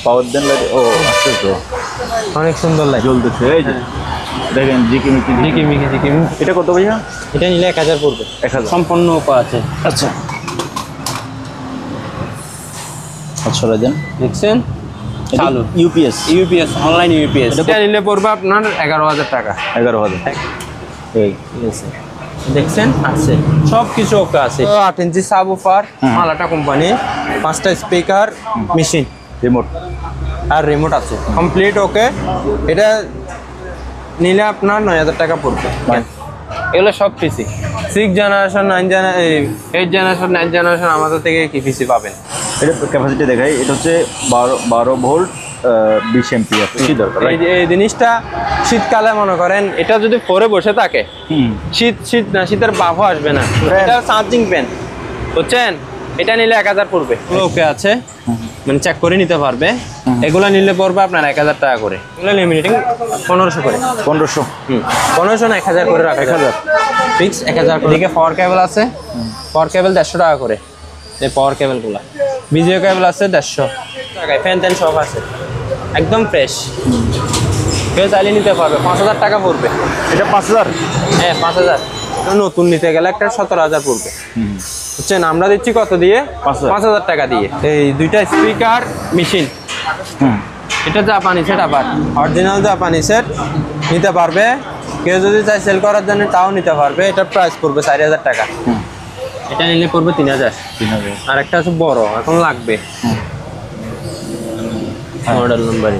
পাওয়ার দেন light, ও আচ্ছা তো অনেক সুন্দর লাইট জ্বলতেছে। এই যে দেখেন ঝিকিমিকি ঝিকিমিকি ঝিকিমিকি। এটা কত ভাইয়া? এটা নিলে 1000 পড়বে। 1000 সম্পূর্ণ ওপা আছে। আচ্ছা আচ্ছা দেন। দেখছেন চালু ইউপিএস অনলাইন ইউপিএস। এটা নিলে পড়বে আপনার 11000 টাকা। 11000 এই ঠিক আছে, দেখছেন আছে সব কিছু ওকে আছে। 8 ইঞ্চি সাবওয়ুফার, মালাটা কোম্পানি, 5টা স্পিকার, মেশিন, রিমোট আর রিমোট আছে কমপ্লিট ওকে। এটা নিলে আপনার 9000 টাকা পড়বে। এগুলো সব পিসি 6 জেনারেশন 9 জেনারেশন 8 জেনারেশন 9 জেনারেশন আমাদের থেকে কি পিসি পাবেন। এটা ক্যাপাসিটি দেখাই, এটা হচ্ছে 12 ভোল্ট 20 এমপিআর। কি দরকার এই জিনিসটা শীতকালে মনে করেন এটা যদি পরে বসে থাকে শীত না, শীতের বাফও আসবে না। এটা চার্জিং পেন বুঝছেন, এটা নিলে 1000 পড়বে। ওকে আছে মানে চেক করে নিতে পারবে। এগুলো নিলে পড়বে আপনার 1000 টাকা করে। এগুলো লিমিটিং 1500 করে। 1500 1500 না 1000 করে রাখা 1000 ফিক্স 1000 করে। এদিকে পাওয়ার কেবল আছে, পাওয়ার কেবল 150 টাকা করে। এই পাওয়ার কেবলগুলো বিজিও কেবল আছে 150 টাকায়। ফ্যান ট্যান সব আছে একদম ফ্রেশ। কেউ চাইলে নিতে পারবে। 5000 টাকা পড়বে। এটা 5000? হ্যাঁ 5000। নতুন নিতে গেলে একটা 17000 পড়বে বুঝছেন। আমরা দিচ্ছি কত দিয়ে? 5000 টাকা দিয়ে। এই দুইটা স্পিকার মেশিন, এটা জাপানি সেট, আবার অরিজিনাল জাপানি সেট নিতে পারবে। কেউ যদি চাই সেল করার জন্য তাও নিতে পারবে। এটার প্রাইস পড়বে 4000 টাকা। এটা নিলে পড়বে 3000। আর একটা আছে বড়, এখন লাগবে মডেল নাম্বার।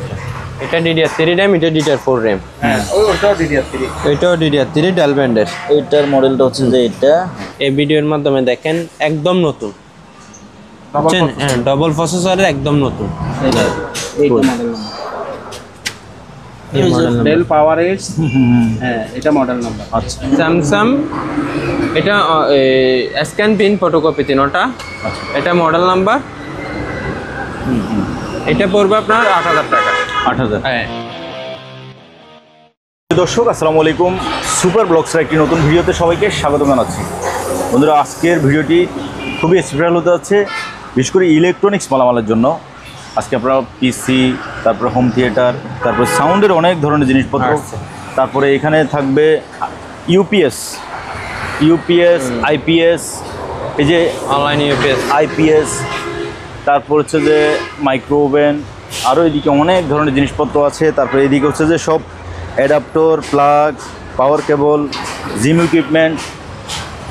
এটা DDR3 RAM, এটা DDR4 RAM। হ্যাঁ ওটাও DDR3, এটাও DDR3 ডেল ব্যান্ডের। এইটার মডেলটা হচ্ছে যে এটা এই ভিডিওর মাধ্যমে দেখেন একদম নতুন, বুঝছেন? হ্যাঁ ডাবল প্রসেসরের একদম নতুন। এইটা model number del power x. হ্যাঁ এটা মডেল নাম্বার। আচ্ছা স্যামসাং, এটা স্ক্যান পিন ফটোকপি 3টা। এটা মডেল নাম্বার। এটা পড়বে আপনার 8000 টাকা। 8000। হ্যাঁ দর্শক আসসালামু আলাইকুম, সুপার ব্লগসের একটি নতুন ভিডিওতে সবাইকে স্বাগত জানাচ্ছি। বন্ধুরা আজকের ভিডিওটি খুবই স্পেশাল হতে যাচ্ছে, বিশেষ করে ইলেকট্রনিক্স মালামালের জন্য। আজকে আপনারা পিসি, তারপরে হোম থিয়েটার, তারপরে সাউন্ডের অনেক ধরনের জিনিসপত্র, তারপরে এখানে থাকবে ইউপিএস, আইপিএস, এই যে অনলাইন ইউপিএস, আইপিএস, তারপর হচ্ছে যে মাইক্রো ওভেন, আরও এদিকে অনেক ধরনের জিনিসপত্র আছে। তারপরে এদিকে হচ্ছে যে সব অ্যাডাপ্টর, প্লাগ, পাওয়ার কেবল, জিম ইকুইপমেন্ট,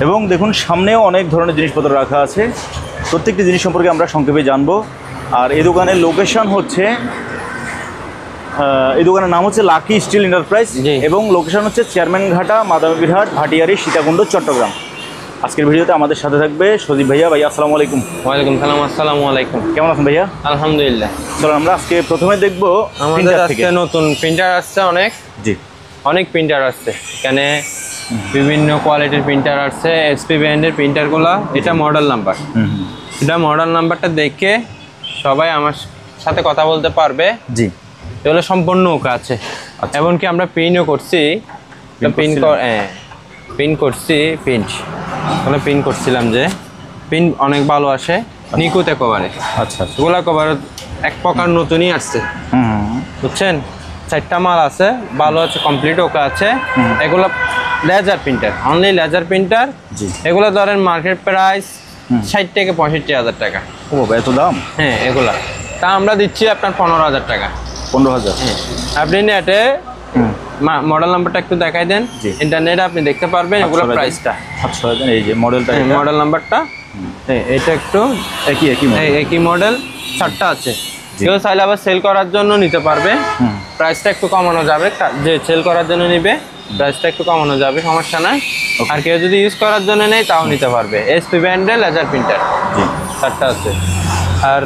এবং দেখুন সামনেও অনেক ধরনের জিনিসপত্র রাখা আছে। প্রত্যেকটি জিনিস সম্পর্কে আমরা সংক্ষেপে জানবো। আর এই দোকানের লোকেশন হচ্ছে, এই দোকানের নাম হচ্ছে লাকি স্টিল এন্টারপ্রাইজ, এবং লোকেশন হচ্ছে চেয়ারম্যানঘাটা, মাদারীহাট, ভাটিয়ারি, সীতাকুণ্ড, চট্টগ্রাম। আজকের ভিডিওতে আমাদের সাথে থাকবে সজীব ভাইয়া। ভাইয়া আসসালামু আলাইকুম। ওয়ালাইকুম সালাম। আসসালামু আলাইকুম। কেমন আছেন ভাইয়া? আলহামদুলিল্লাহ। চলো আমরা আজকে প্রথমে দেখবো আমাদের আজকে নতুন প্রিন্টার আসছে, অনেক প্রিন্টার আসছে এখানে, বিভিন্ন কোয়ালিটির প্রিন্টার আসছে। এসপি ব্র্যান্ডের প্রিন্টারগুলো। এটা মডেল নাম্বার, এটা মডেল নাম্বারটা দেখে সবাই আমার সাথে কথা বলতে পারবে। জি এগুলো সম্পূর্ণ ওকে আছে। এমনকি আমরা প্রিন্টও করছি, প্রিন্ট করছিলাম যে প্রিন্ট অনেক ভালো আসে, নিখুঁত একেবারে। আচ্ছা এগুলো একেবারে এক প্রকার নতুনই আসছে বুঝছেন। 4টা মাল আছে, ভালো আছে, কমপ্লিট ওকে আছে। এগুলো laser printer, only laser printer. এগুলো ধরেন মার্কেট প্রাইস 60 থেকে 65,000 টাকা। ও বাবা এত দাম? হ্যাঁ এগুলা তা আমরা দিচ্ছি আপনার 15,000 টাকা। 15,000? হ্যাঁ আপনি নেটে মডেল নাম্বারটা একটু দেখাই দেন, ইন্টারনেটে আপনি দেখতে পারবেন এগুলো প্রাইসটা। আচ্ছা এই যে মডেলটা, মডেল নাম্বারটা এটা একটু একই মডেল, 4টা আছে। কেউ চাইলে আবার সেল করার জন্য নিতে পারবে, প্রাইসটা একটু কমানো যাবে। যে সেল করার জন্য নিবে প্রাইসটা একটু কমানো যাবে, সমস্যা নাই। আর কেউ যদি ইউজ করার জন্য নেই তাও নিতে পারবে। এসপি ব্র্যান্ডের লেজার প্রিন্টার 4টা আছে। আর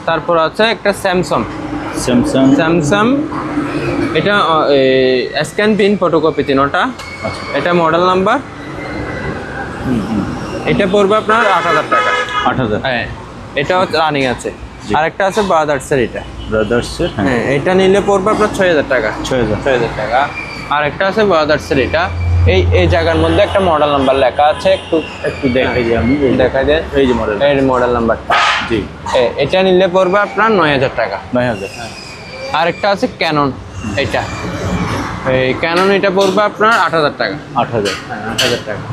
তারপর আছে একটা স্যামসাং, এটা স্ক্যান পিন ফটোকপি 3টা। এটা মডেল নাম্বার। এটা পড়বে আপনার 8000 টাকা। 8000? হ্যাঁ এটাও রানিং আছে। আরেকটা আছে ব্রাদার্সের, ব্রাদার্সের, হ্যাঁ এটা নিলে পড়বে আপনার 6000 টাকা। 6000 টাকা। আরেকটা আছে ব্রাদার্সের, এটা এই জায়গার মধ্যে একটা মডেল নাম্বার লেখা আছে, একটু দেখাই দিই আমি, দেখাই দেন। এই যে মডেল নাম্বারটা জি। এটা নিলে পড়বে আপনার 9000 টাকা। 9000। আরেকটা আছে ক্যানন, এটা এই ক্যানন এটা পড়বে আপনার 8000 টাকা। 8000। 8000 টাকা।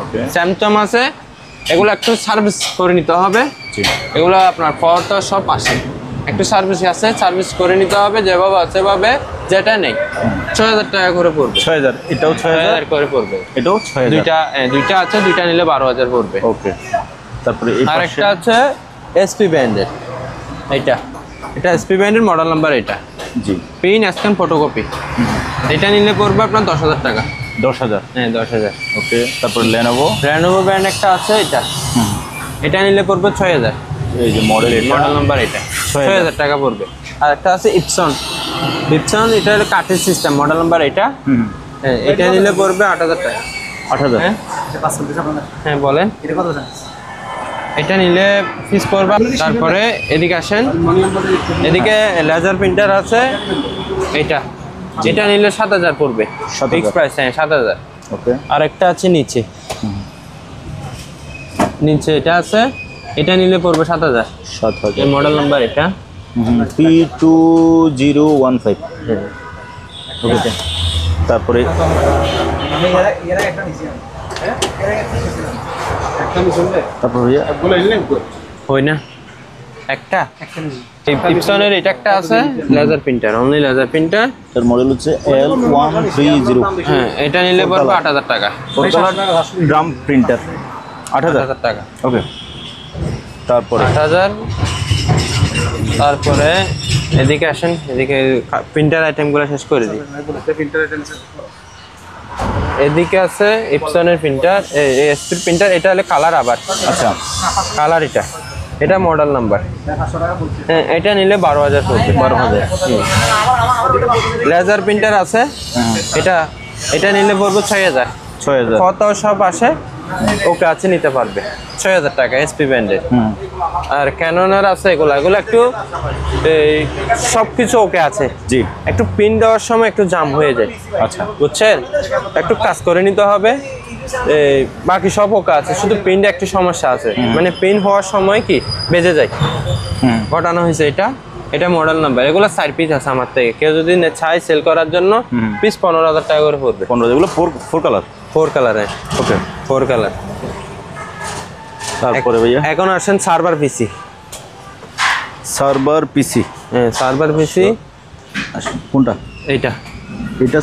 ওকে। স্যামসাং আছে, এগুলো একটু সার্ভিস করে নিতে হবে। জি। এগুলো আপনার পাওয়ার তো সব আসে, একটু সার্ভিস আছে, সার্ভিস করে নিতে হবে যেভাবে আছে সেভাবে, যেটা নেই 6000 টাকা করে পড়বে। 6000, এটাও 6000 করে পড়বে। এটাও 6000। দুইটা আছে, দুইটা নিলে 12000 পড়বে। ওকে। তারপরে এই আরেকটা আছে এসপি ব্র্যান্ডের, এটা এসপি ব্র্যান্ডের মডেল নাম্বার এটা। জি। পিন স্ক্যান ফটোকপি, এটা নিলে পড়বে আপনার 10000 টাকা। 10000। হ্যাঁ 10000। ওকে। তারপর লেনোভো ব্র্যান্ড একটা আছে, এটা নিলে পড়বে 6000। এই যে মডেল নাম্বার এটা 6000 টাকা পড়বে। আর একটা আছে ইপসন, এটা হলো কাঠের সিস্টেম, মডেল নাম্বার এটা। হ্যাঁ, এটা নিলে পড়বে 8000 টাকা। 8000। হ্যাঁ বলেন, এটা নিলে ফিস পড়বে। তারপরে এদিকে আসেন, এদিকে লেজার প্রিন্টার আছে, এটা নিলে 7000 পড়বে। 7000 ফিক্স প্রাইস, হ্যাঁ 7000। ওকে। আর একটা আছে নিচে এটা আছে, এটা নিলে পড়বে 7000। 7000। এই মডেল নাম্বার এটা। P2015। ওকে। তারপরে হয় না একটা ইপসনের এটা একটা আছে, laser printer, only laser printer. তার মডেল হচ্ছে L130। হ্যাঁ, এটা নিলে পড়বে 8000 টাকা। ড্রাম প্রিন্টার 8000 টাকা। ওকে। তারপরে 8000। তারপরে এদিকে আসেন, এদিকে প্রিন্টার আইটেমগুলো শেষ করে দিই। এদিকে আছে ইপসনের প্রিন্টার, এসপি প্রিন্টার, এটা হলে কালার। আবার আচ্ছা, কালার এটা মডেল নাম্বার। হ্যাঁ, এটা নিলে 12000 পড়বে। 12000। লেজার প্রিন্টার আছে, এটা নিলে পড়বে 6000। 6000। কত সব আসে, ওকে আছে, নিতে পারবে 6000 টাকা এসপি ব্র্যান্ডের। আর ক্যাননের আছে, এগুলো একটু সবকিছু ওকে আছে। জি। একটু পিন দেওয়ার সময় একটু জাম হয়ে যায়। আচ্ছা, বুঝছেন, একটু কাজ করে নিতে হবে। বাকি সব ওকে আছে, শুধু পিনটা একটু সমস্যা আছে, মানে পিন হওয়ার সময় কি বেজে যায়। ঘটানো হয়েছে এটা মডেল নাম্বার। এগুলো 4 পিস আছে আমার থেকে, কেউ যদি চাই সেল করার জন্য পিস 15000 টাকা করে পড়বে। 15। এগুলো 4 কালার। 4 কালারে। ওকে। 4 কালার। তারপরে ভাইয়া এখন আসেন সার্ভার পিসি। হ্যাঁ, সার্ভার পিসি কোনটা? এটা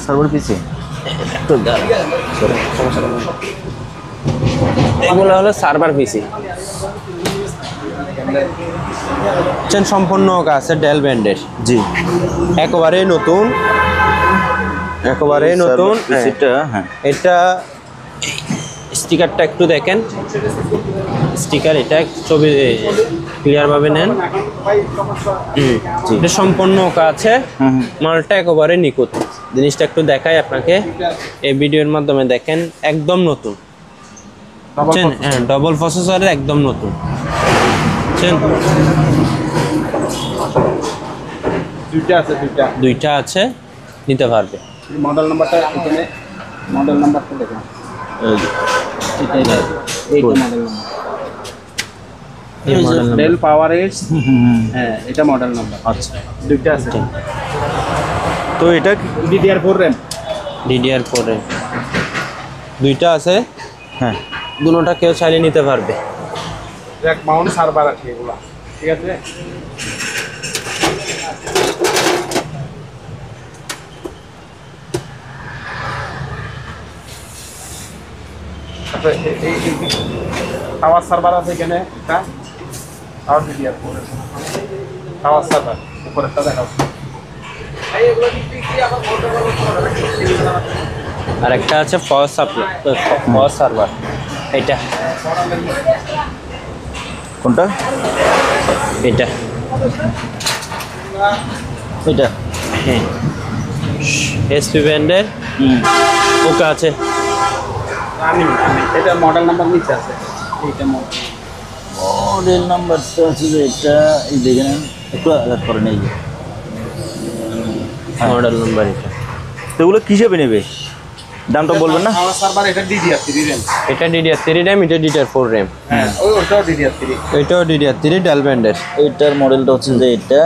সার্ভার পিসি। এগুলো হলো সার্ভার পিসি, সম্পূর্ণ আছে ডেল ব্র্যান্ডের। জি। একেবারে নতুন। পিসিটা। হ্যাঁ, এটা স্টিকারটা একটু দেখেন, স্টিকার এটা ছবি ক্লিয়ার ভাবে নেন। এটা সম্পূর্ণ ওকা আছে, মালটা একেবারে নিখুঁত। জিনিসটা একটু দেখাই আপনাকে, এই ভিডিওর মাধ্যমে দেখেন, একদম নতুন। হ্যাঁ, ডবল প্রসেসরের একদম নতুন। দুইটা আছে, নিতে পারবে। মডেল নাম্বারটা এখানে, মডেল নাম্বারটা দেখুন, এটা model number del power x. হ্যাঁ, এটা মডেল নাম্বার। আচ্ছা, দুইটা আছে। তো এটা DDR4 RAM। DDR4 RAM দুইটা আছে। হ্যাঁ, দুটোটা কেউ চাইলে নিতে পারবে। র্যাক মাউন্ট সার্ভার আছে এগুলা, ঠিক আছে। টাওয়ার সার্ভার আছে এখানে, এটা টাওয়ার DDR4 টাওয়ার সার্ভার উপরেরটা দেখাও। আর একটা আছে পাওয়ার সাপ্লাই, পাওয়ার সার্ভার। এটা কোনটা? এটা হ্যাঁ, এসপি ব্র্যান্ডের ওকে আছে। এটা মডেল নাম্বার নিচে আছে, এইটা মডেল নাম্বারটা আছে যে এটা, এই দেখে নেন, একটু আলাদা করে নেই। মডেল নাম্বার এটা। তো এগুলো কি হিসেবে নেবে? দামটা বলবেন না? আমার সার্ভার এটা DDR3 RAM। এটা DDR3 RAM, এটা DDR4 RAM। হ্যাঁ, ওটাও DDR3। এটাও DDR3 ডেল ব্যান্ডের। এইটার মডেলটা হচ্ছে যে এটা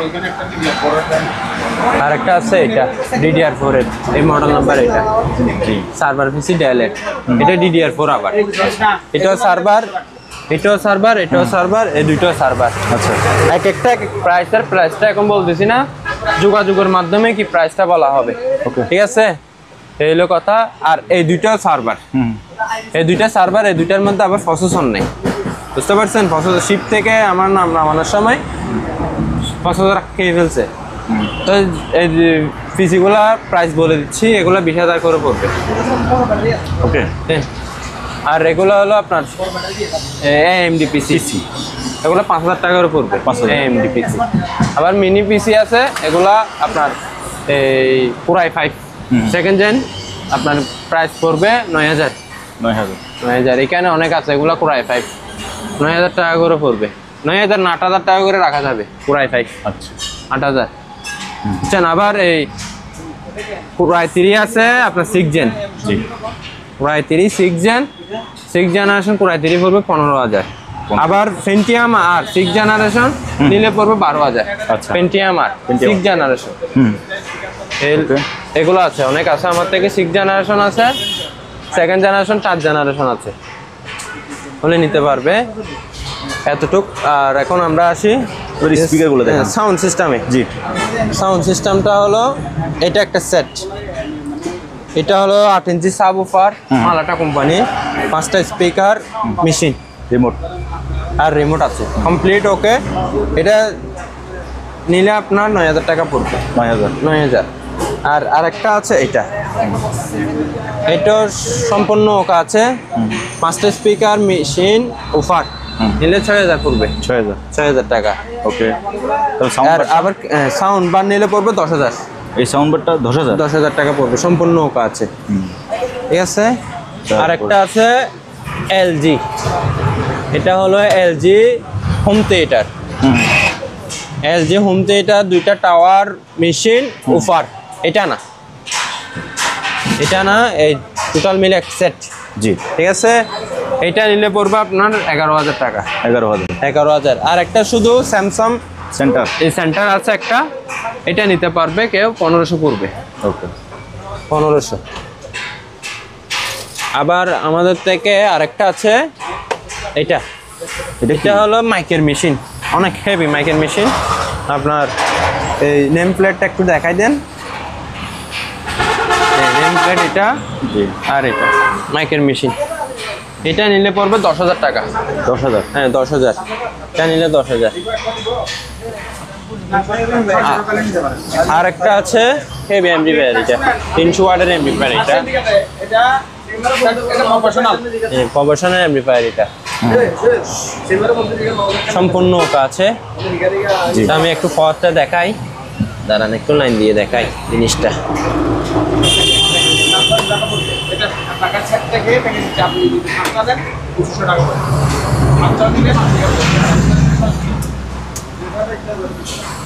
ওইখানে একটা DDR4 RAM। আর একটা আছে এটা DDR4 এর, এই মডেল নাম্বার এটা। সার্ভার পিসি ডেলের, এটা DDR4 আবার। এটাও সার্ভার, এটাও সার্ভার, এটাও সার্ভার, এই দুইটাও সার্ভার। আচ্ছা এক একটা প্রাইসটা এখন বলতেছি না, যোগাযোগের মাধ্যমে কি প্রাইসটা বলা হবে। Okay. ঠিক আছে, এই হলো কথা। আর এই দুইটাও সার্ভার, এই দুইটা সার্ভার, এই দুইটার মধ্যে আবার প্রসেসর নেই, বুঝতে পারছেন? প্রসেসর শিপ থেকে আমার নাম নামানোর সময় প্রসেসর খেয়ে ফেলছে। তো এই পিসিগুলা প্রাইস বলে দিচ্ছি, এগুলো 20,000 করে পড়বে। ওকে। হ্যাঁ। আর এগুলো হলো আপনার AMD পিসি, এগুলো 5,000 টাকা করে পড়বে। 5,000 AMD পিসি। আবার মিনি পিসি আছে, এগুলা আপনার এই পুরাই 5 সেকেন্ড জেন, আপনার প্রাইস পড়বে 9,000। 9,000। এখানে অনেক আছে, এগুলা পুরাই 5 9,000 টাকা করে পড়বে। 9,000 না 8,000 টাকা করে রাখা যাবে পুরাই 5। আচ্ছা 8,000। বুঝছেন? আবার এই পুরাই 3 আছে আপনার 6 জেন, জি পুরাই 3 6 জেনারেশন পুরাই 3 পড়বে 15,000। আবার পেন্টিয়াম আর 6 জেনারেশন নিলে পড়বে 12,000। আচ্ছা। পেন্টিয়াম আর 6 জেনারেশন এগুলো আছে, অনেক আছে আমার থেকে। 6 জেনারেশন আছে, সেকেন্ড জেনারেশন, 4 জেনারেশন আছে, হলে নিতে পারবে এতটুক। আর এখন আমরা আসি স্পিকারগুলো দেখেন। সাউন্ড সিস্টেমে। জি সাউন্ড সিস্টেমটা হলো এটা একটা সেট, এটা হলো 8 ইঞ্চি সাবউফার, মালাটা কোম্পানি, 5টা স্পিকার, মেশিন, রিমোট আর রিমোট আছে কমপ্লিট। ওকে, এটা নিলে আপনার 9,000 টাকা পড়বে। 9,000। 9,000। আর আরেকটা আছে এটা, এটাও সম্পূর্ণ ওকে আছে, 5টা স্পিকার, মেশিন, উফার, নিলে 6,000 পড়বে। 6,000 টাকা। ওকে। আর আবার সাউন্ড বার নিলে পড়বে 10,000। এই সাউন্ড বারটা 10,000। 10,000 টাকা পড়বে, সম্পূর্ণ ওকে আছে। ঠিক আছে। আর একটা আছে LG, এটা হলো LG home theatre. LG home theatre, 2টা টাওয়ার, মেশিন, উফার। এটা না, এটা না, এই টোটাল মিলে এক সেট। জি ঠিক আছে। এটা নিলে পড়বে আপনার 11,000 টাকা। 11,000। 11,000। আর একটা শুধু স্যামসাং সেন্টার। এই সেন্টার আছে একটা, এটা নিতে পারবে কেউ 1500 পড়বে। ওকে 1500। আবার আমাদের থেকে আরেকটা আছে এটা, এটা হলো মাইকের মেশিন, অনেক হেভি মাইকের মেশিন। আপনার এই নেম প্লেটটা একটু দেখাই দেন। নেম প্লেট এটা, জি আর এটা মাইকের মেশিন। এটা নিলে পড়বে 10,000 টাকা। 10,000। হ্যাঁ 10,000, এটা নিলে 10,000। আর একটা আছে হেভি এমপ্লিফায়ার, এটা 300 ওয়াটের এমপ্লিফায়ার। এটা প্রফেশনাল এমপ্লিফায়ার, এটা সম্পূর্ণ ওটা আছে। আমি একটু ফরটা দেখাই, দাঁড়ান একটু লাইন দিয়ে দেখাই জিনিসটা।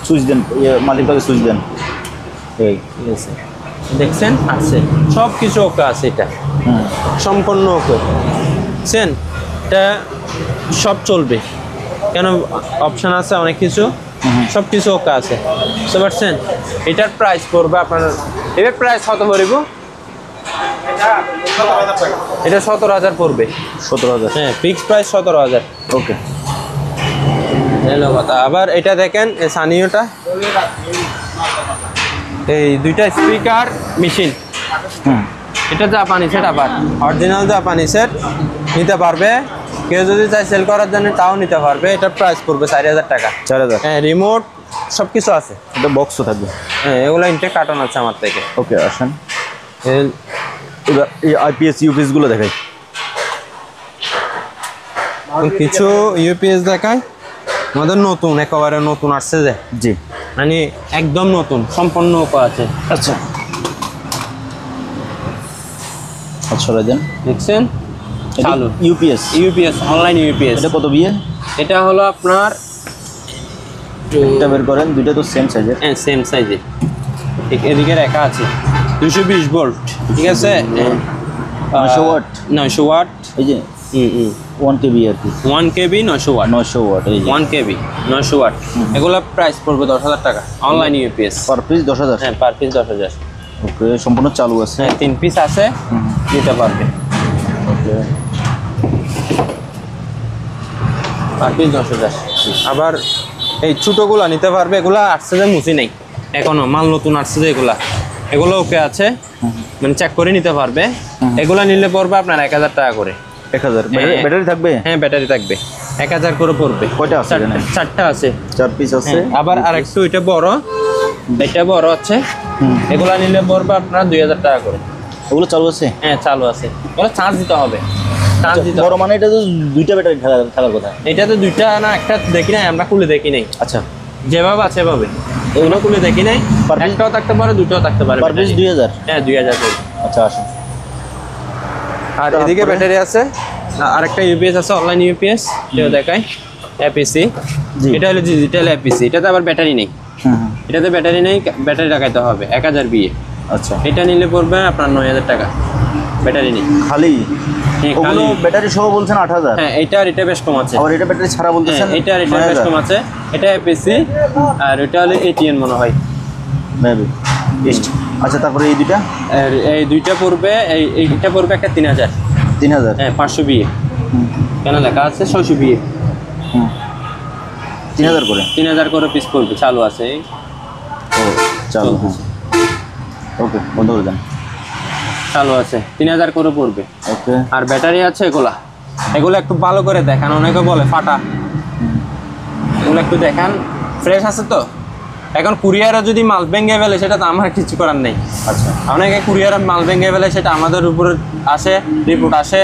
সুইচ দেন, মালিকটাকে সুইচ দেন। এই ঠিক আছে, দেখছেন আছে সব কিছু ওকে আছে, এটা সম্পূর্ণ ওকে। বুঝছেন? এটা সব চলবে, কেন অপশান আছে অনেক কিছু, সব কিছু ওকে আছে, বুঝতে পারছেন? এটার প্রাইস পড়বে আপনার, এটার প্রাইস কত পড়ব? এটা 17,000 পড়বে। 17,000। হ্যাঁ, ফিক্সড প্রাইস 17,000। ওকে। হ্যালো কথা। আবার এটা দেখেন, এই সানিওটা, এই 2টা স্পিকার, মেশিন, এটা জাপানি সেট, আবার অরিজিনাল জাপানি সেট নিতে পারবে কেউ, যদি চাই সেল করার জন্য তাও নিতে পারবে। এটার প্রাইস পড়বে 4,000 টাকা। 4,000। হ্যাঁ, রিমোট সব কিছু আছে। এটা বক্সও থাকবে। হ্যাঁ, এগুলো ইনটেক কার্টন আছে আমার থেকে। ওকে আসেন, এবার এই আইপিএস ইউপিএসগুলো দেখাই। কিছু ইউপিএস দেখায়, আমাদের নতুন, একেবারে নতুন আসছে যে, জি মানে একদম নতুন, সম্পূর্ণ ওপো আছে। আচ্ছা আচ্ছা দেন, দেখছেন? চালু ইউপিএস। UPS, online UPS. এটা কত বিয়ে? এটা হলো আপনার, এটা বের করেন, দুইটা তো সেম সাইজের। হ্যাঁ সেম সাইজের, এদিকে রেখা আছে। 220 ভোল্ট, ঠিক আছে। 900 ওয়াট 900 ওয়াট, এই যে 1 কেবি আর কি, 1 কেবি 900 ওয়াট, 900 ওয়াট এই যে 1 কেবি 900 ওয়াট। এগুলো প্রাইস পড়বে 10,000 টাকা অনলাইন ইউপিএস। Per piece 10,000। হ্যাঁ, পার পিস 10,000। ওকে, সম্পূর্ণ চালু আছে। হ্যাঁ, 3 পিস আছে, নিতে পারবে। ওকে, পার পিস 10,000। আবার এই ছোটোগুলো নিতে পারবে, এগুলো আসছে যে মুছি নেই এখনো, মাল নতুন আসছে যে এগুলো ওকে আছে, মানে চেক করে নিতে পারবে। এগুলা নিলে পড়বে আপনার 1,000 টাকা করে। 1000 ব্যাটারি থাকবে? হ্যাঁ, ব্যাটারি থাকবে, 1,000 করে পড়বে। কয়টা আছে এখানে? 4টা আছে, 4 পিস আছে। আবার আরেকটু এটা বড় আছে, এগুলা নিলে পড়বে আপনার 2,000 টাকা করে। ওগুলো চালু আছে? হ্যাঁ, চালু আছে, ওগুলো চার্জ দিতে হবে। চার্জ দিতে বড় মানে এটা তো 2টা ব্যাটারি থাকার কথা। এটা তো 2টা না, একটা দেখি নাই আমরা, খুলে দেখি নাই। আচ্ছা, যেভাবে আছে সেভাবে, এগুলো খুলে দেখি নাই। একটাও থাকতে পারে, দুটোও থাকতে পারে। Per piece 2,000? হ্যাঁ, 2,000 করে। আচ্ছা, আসুন। আর এদিকে ব্যাটারি আছে, আরেকটা ইউপিএস আছে, অনলাইন ইউপিএস, এটা দেখায় এপিসি। এটা হলো ডিজিটাল এপিসি, এটাতে আবার ব্যাটারি নেই। এটাতে ব্যাটারি নেই, ব্যাটারি লাগাইতে হবে 1000 বিএ। আচ্ছা, এটা নিলে পড়বে আপনার 9,000 টাকা, ব্যাটারি নেই খালি? হ্যাঁ, ওগুলো খালি। ব্যাটারি সহ বলছেন 8,000? হ্যাঁ, এটা আর এটা বেশ কম আছে। আবার এটা ব্যাটারি ছাড়া বলতেছেন? এটা আর এটা বেশ কম আছে। এটা এপিসি, আর এটা হলো এটিএন মনে হয়, মেবি। আচ্ছা, তারপরে এই দুইটা? আর এই দুইটা পড়বে, এইটা পড়বে একটা 3,000। 3,000? হ্যাঁ, 500 বিএ, কেন লেখা আছে 600 বিএ। 3,000 করে? 3,000 করে পিস পড়বে, চালু আছে। ও, চালু। ওকে, বন্ধ করে দেন। চালু আছে, 3,000 করে পড়বে। ওকে, আর ব্যাটারি আছে এগুলো একটু ভালো করে দেখান, অনেকে বলে ফাটা, এগুলো একটু দেখান, ফ্রেশ আছে তো। এখন কুরিয়ারে যদি মাল ভেঙে ফেলে, সেটা তো আমার কিছু করার নেই। আচ্ছা, অনেকে কুরিয়ারে মাল ভেঙে ফেলে, সেটা আমাদের উপরে আসে, রিপোর্ট আসে।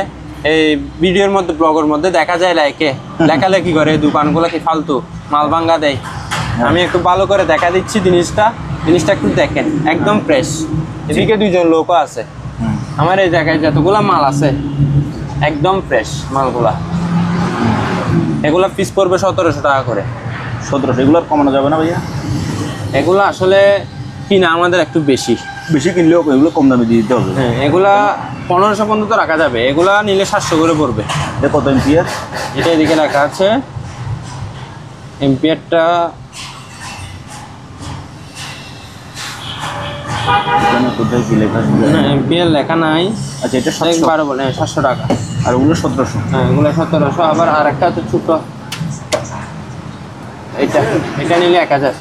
এই ভিডিওর মধ্যে, ব্লগের মধ্যে দেখা যায় লেখালেখি করে, এই দোকানগুলো কি ফালতু মাল ভাঙ্গা দেয়। আমি একটু ভালো করে দেখা দিচ্ছি জিনিসটা একটু দেখেন, একদম ফ্রেশ। এদিকে 2জন লোকও আছে। আমার এই জায়গায় যতগুলা মাল আছে একদম ফ্রেশ মালগুলা। এগুলা পিস পড়বে 1,700 টাকা করে। 1700? এগুলো আর কমানো যাবে না ভাইয়া? এগুলা আসলে কিনা আমাদের একটু বেশি কিনলেও এগুলো কম দামে দিয়ে দিতে হবে। হ্যাঁ, এগুলা 1500 পর্যন্ত রাখা যাবে। এগুলা নিলে 700 করে পড়বে। এটা কত এম্পিয়ার? এটা এদিকে লেখা আছে, এম্পিয়ারটা কোথায় কি লেখা আছে? না, এম্পিয়ার লেখা নাই। আচ্ছা, এটা 12 বলে 700 টাকা। আর ওগুলো 1700? হ্যাঁ, এগুলো 1700। আবার আর একটা আছে ছোট, এটা নিলে 1000।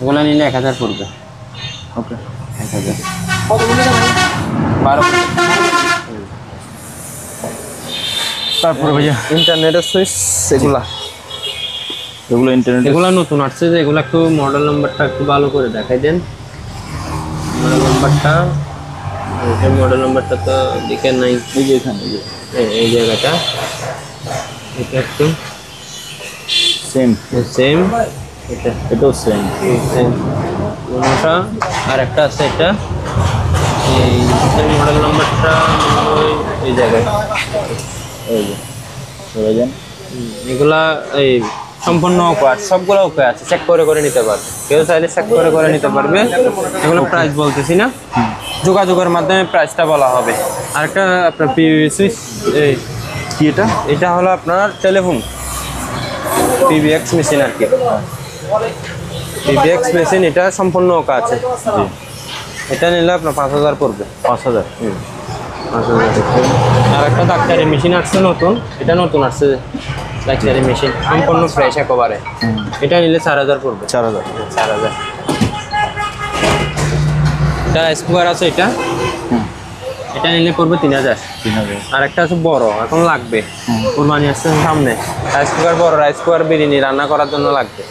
এগুলো নিলে 1000 পড়বে। ওকে, 1000। 12। তারপরে ভাইয়া ইন্টারনেটের সুইচ এগুলো ইন্টারনেট? এগুলো নতুন আসছে যে, এগুলো একটু মডেল নাম্বারটা একটু ভালো করে দেখাই দেন। মডেল নাম্বারটা তো দিকে নাই। এই যে এখানে, এই জায়গাটা, এটা একটু সেম। এটাও সেম। কোনোটা আর একটা আছে, এটা এই মডেল নাম্বারটা এই জায়গায়। এই যে চলে যান। এগুলা এই সম্পূর্ণ ওকে আছে, সবগুলো ওকে আছে, চেক করে নিতে পারবে। কেউ চাইলে চেক করে নিতে পারবে। এগুলো প্রাইস বলতেছি না, যোগাযোগের মাধ্যমে প্রাইসটা বলা হবে। আরেকটা আপনার সুইচ, এই কি এটা হলো আপনার টেলিফোন পিবিএক্স মেশিন আর কি। পিবিএক্স মেশিন, এটা সম্পূর্ণ ওকে আছে। এটা নিলে আপনার 5,000 পড়বে। 5,000? 5,000। আর একটা ডাক্তারি মেশিন আসছে নতুন, এটা নতুন আসছে ডাক্তারি মেশিন, সম্পূর্ণ ফ্রেশ একেবারে। এটা নিলে 4,000 পড়বে। 4,000? 4,000। এটা স্কোয়ার আছে, এটা নিলে পড়বে 3,000। 3,000? আর একটা আছে বড়, এখন লাগবে, কুরবানি আসছে সামনে। রাইস কুকার, বড় রাইস কুকার, বিরিয়ানি রান্না করার জন্য লাগবে।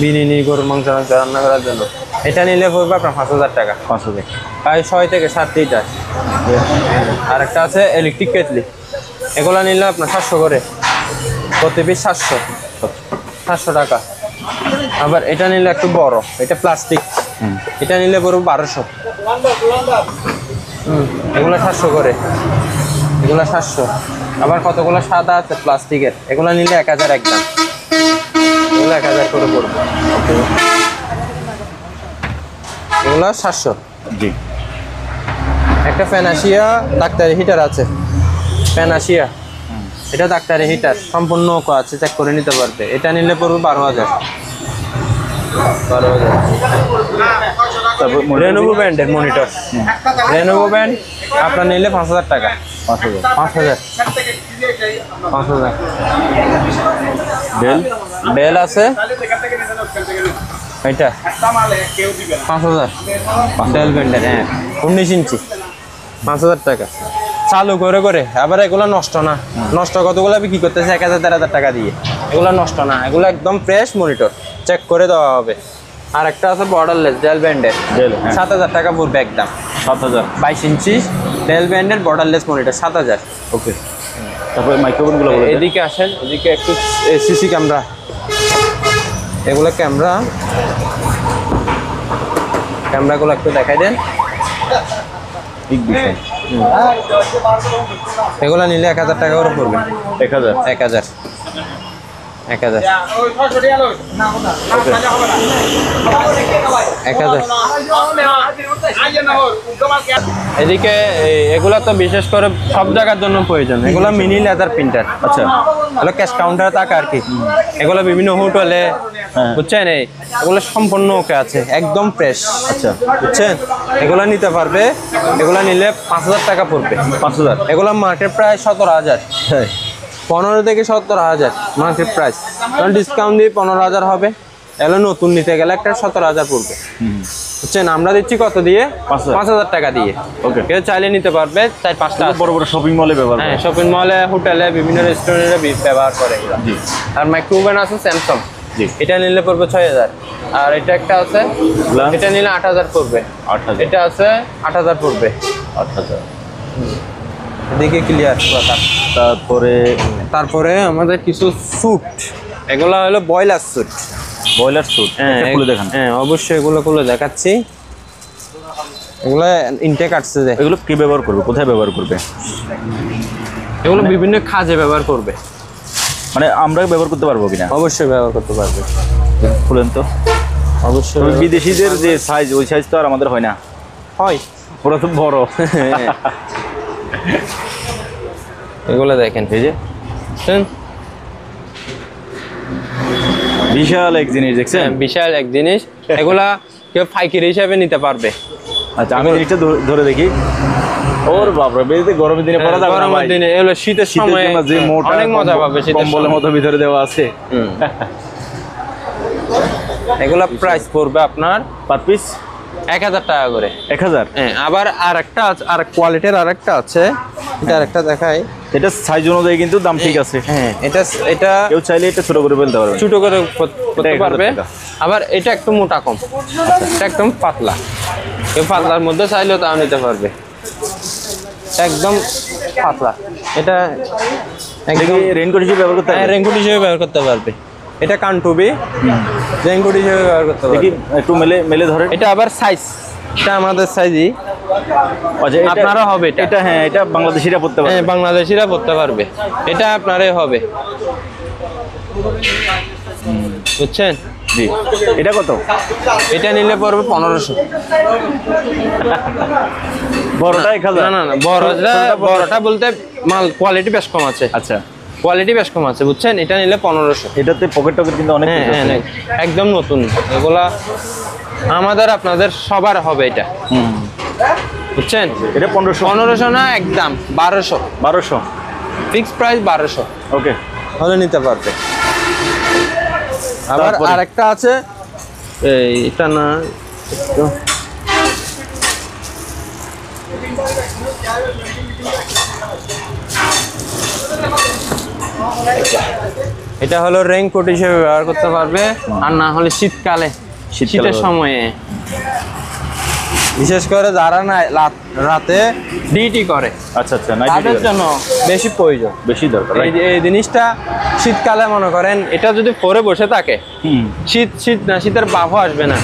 বিরিয়ানি, গরুর মাংস রান্না করার জন্য। এটা নিলে পড়বে আপনার 5,000 টাকা। 5,000? প্রায় 6 থেকে 7 লিটার। আর একটা আছে ইলেকট্রিক কেটলি, এগুলো নিলে আপনার 700 করে, প্রতি পিস 700 টাকা। আবার এটা নিলে একটু বড়, এটা প্লাস্টিক, এটা নিলে পড়বে 1200। এগুলো 700 করে, এগুলো 700। আবার কতগুলো সাদা আছে প্লাস্টিকের, এগুলো নিলে 1000 একদম। এগুলো 1000 করে পড়বে। এগুলো 700। জি। একটা ফ্যানাশিয়া ডাক্তারি হিটার আছে, ফ্যানাশিয়া, এটা ডাক্তারি হিটার, সম্পূর্ণ ওকে আছে, চেক করে নিতে পারবে। এটা নিলে পড়বে 12,000। 12,000। তারপর রেনোভো ব্র্যান্ডের মনিটর, রেনোভো ব্র্যান্ড আপনার নিলে 5,000 টাকা। 5,000। 5,000। 5,000। ডেল ডেল আছে, এটা 5,000। ডেল ব্র্যান্ডের, হ্যাঁ 19 ইঞ্চি, 5,000 টাকা। চালু করে করে আবার এগুলো নষ্ট না, নষ্ট কতগুলো বিক্রি করতেছে 1,000 1,500 টাকা দিয়ে। এগুলো নষ্ট না, এগুলো একদম ফ্রেশ মনিটর, চেক করে দেওয়া হবে। আর একটা আছে বর্ডারলেস ডেল ব্র্যান্ডের, ডেল, হ্যাঁ। 7,000 টাকা পড়বে একদম। 7,000। 22 ইঞ্চি ডেল ব্র্যান্ডের বর্ডারলেস মনিটর, 7,000। ওকে। তারপরে মাইক্রোফোনগুলো বলে দেন। এদিকে আসেন, এদিকে একটু সিসি ক্যামেরা, এগুলো ক্যামেরা, ক্যামেরাগুলো একটু দেখাই দেন। ঠিক বিষয়। এগুলো নিলে 1,000 টাকা করে পড়বে। 1,000। 1,000। 1,000। 1,000। এদিকে এগুলা তো বিশেষ করে সব জায়গার জন্য প্রয়োজন। এগুলো মিনি লেদার প্রিন্টার। আচ্ছা। এগুলো ক্যাশ কাউন্টার থাকে আর কি। এগুলো বিভিন্ন হোটেলে, বুঝছেন, এগুলো সম্পূর্ণ ওকে আছে, একদম ফ্রেশ। আচ্ছা। বুঝছেন, এগুলো নিতে পারবে। এগুলো নিলে 5,000 টাকা পড়বে। 5,000। এগুলো মার্কেট প্রায় 17,000। হ্যাঁ। 15 থেকে 17,000 মার্কেট প্রাইস, কারণ ডিসকাউন্ট দিয়ে 15,000 হবে। এগুলো নতুন নিতে গেলে একটা 17,000 পড়বে। বুঝছেন, আমরা দিচ্ছি কত দিয়ে? 5,000 টাকা দিয়ে। ওকে। কেউ চাইলে নিতে পারবে, 4-5টা বড় বড় শপিং মলে ব্যবহার করে। হ্যাঁ, শপিং মলে, হোটেলে, বিভিন্ন রেস্টুরেন্টে ব্যবহার করে এগুলো। জি। আর মাইক্রোওভেন আছে স্যামসাং, জি। এটা নিলে পড়বে 6,000। আর এটা একটা আছে, এটা নিলে 8,000 পড়বে। 8,000। এটা আছে 8,000 পড়বে। 8,000। এদিকে ক্লিয়ার। তারপরে আমাদের কিছু স্যুট, এগুলো হলো বয়লার স্যুট। বয়লার স্যুট, খুলে দেখান। হ্যাঁ, অবশ্যই এগুলো খুলে দেখাচ্ছি। এগুলো ইনটেক আসছে যে, এগুলো কি ব্যবহার করবে, কোথায় ব্যবহার করবে? এগুলো বিভিন্ন কাজে ব্যবহার করবে। মানে আমরা ব্যবহার করতে পারবো কিনা? অবশ্যই ব্যবহার করতে পারবে। খুলেন তো। অবশ্যই তবে বিদেশিদের যে সাইজ, ওই সাইজ তো আর আমাদের হয় না। হয়। ওরা তো বড়। এগুলো দেখেন, এই যে বিশাল এক জিনিস দেখছেন, বিশাল এক জিনিস। এগুলা কেউ পাইকারি হিসাবে নিতে পারবে। আচ্ছা, আমি জিনিসটা ধরে দেখি। ওর বাপরে, বেশি গরমের দিনে পরা যাবে না গরমের ভাই। দিনে, এগুলো শীতের সময় যে মোটা অনেক মজা পাবে। শীতের কম্বলের মতো ভিতরে দেওয়া আছে। এগুলা প্রাইস পড়বে আপনার পার পিস 1,000 টাকা করে। 1,000। হ্যাঁ, আবার আরেকটা আছে, আর কোয়ালিটির আরেকটা আছে, এটা আরেকটা দেখাই। এটা সাইজ অনুযায়ী কিন্তু দাম ঠিক আছে। হ্যাঁ, এটা কেউ চাইলে এটা ছোট করে ফেলতে পারবে। ছোট করে করতে 1,000 পারবে। টাকা। আবার এটা একটু মোটা কম, এটা একদম পাতলা। কেউ পাতলার মধ্যে চাইলেও তাও নিতে পারবে, একদম পাতলা। এটা একদম রেইনকোট হিসেবে ব্যবহার করতে পারবে। রেইনকোট হিসেবে ব্যবহার করতে পারবে। এটা কানটুবি, রেইনকোট হিসেবে ব্যবহার করতে পারবে। দেখি একটু মেলে ধরে। এটা আবার সাইজ, এটা আমাদের সাইজই। আচ্ছা, আপনারও হবে এটা। এটা হ্যাঁ, এটা বাংলাদেশিরা পড়তে পারবে। হ্যাঁ, বাংলাদেশিরা পড়তে পারবে। এটা আপনারই হবে, বুঝছেন? জি। এটা কত? এটা নিলে পড়বে 1500। বড়টা 1,000? না, বড়টা বলতে মাল কোয়ালিটি বেশ কম আছে। আচ্ছা, কোয়ালিটি বেশ কম আছে, বুঝছেন? এটা নিলে 1500। এটাতে পকেট টকেট কিন্তু অনেক কিছু আছে। একদম নতুন। এগুলা আমাদের আপনাদের সবার হবে এটা, বুঝছেন? এটা 1500 না, একদম 1200। 1200 ফিক্সড প্রাইস 1200। ওকে, হলে নিতে পারবে। আবার তারপরে? আরেকটা আছে, এটা না, এটা হলো রেইনকোট হিসেবে ব্যবহার করতে পারবে। আর না হলে শীতকালে, শীতের সময়ে, বিশেষ করে যারা না রাতে ডিউটি করে, আচ্ছা আচ্ছা, তাদের জন্য বেশি প্রয়োজন, বেশি দরকার। এই জিনিসটা শীতকালে মনে করেন এটা যদি পরে বসে থাকে, শীতের বাফও আসবে না।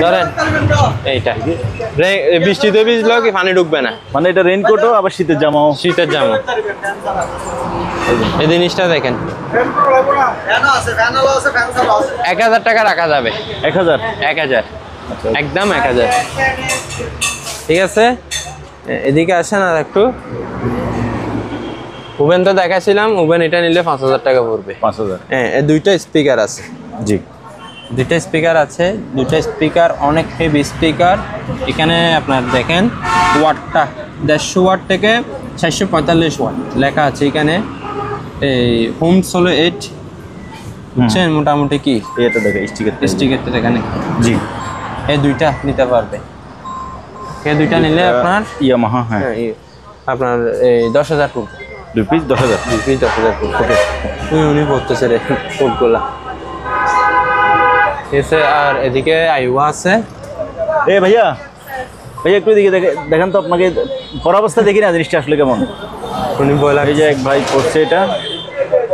ধরেন এইটা বৃষ্টিতে ভিজলেও কি পানি ঢুকবে না। মানে এটা রেইনকোটও আবার শীতের জামাও। শীতের জামা। এই জিনিসটা দেখেন, 1,000 টাকা রাখা যাবে। 1,000? 1,000। একদম 1000। ঠিক আছে, এদিকে আসেন আর একটু। ওভেন তো দেখাছিলাম, ওভেন এটা নিলে 5000 টাকা পড়বে। 5000। হ্যাঁ, এই দুইটা স্পিকার আছে। জি, দুইটা স্পিকার আছে, দুইটা স্পিকার অনেক হেভি স্পিকার। এখানে আপনার দেখেন ওয়াটটা 150 ওয়াট থেকে 445 ওয়াট লেখা আছে এখানে। এই হোম সোলো 8 বুঝছেন মোটামুটি কি এটা দেখে স্টিকারটা এখানে। জি, এই দুইটা নিতে পারবে। এই দুইটা নিলে আপনার ইয়ামাহা, হ্যাঁ, আপনার এই 10000 পড়বে। 2 পিস 10000। 2 পিস 10000 পড়বে। উনি পড়তেছে রে কোডগুলা। এসে আর এদিকে আইওয়া আছে। এ ভাইয়া একটু এদিকে দেখেন তো, আপনাকে পরা অবস্থা দেখি না জিনিসটা আসলে কেমন। উনি বলে এই যে এক ভাই পড়ছে এটা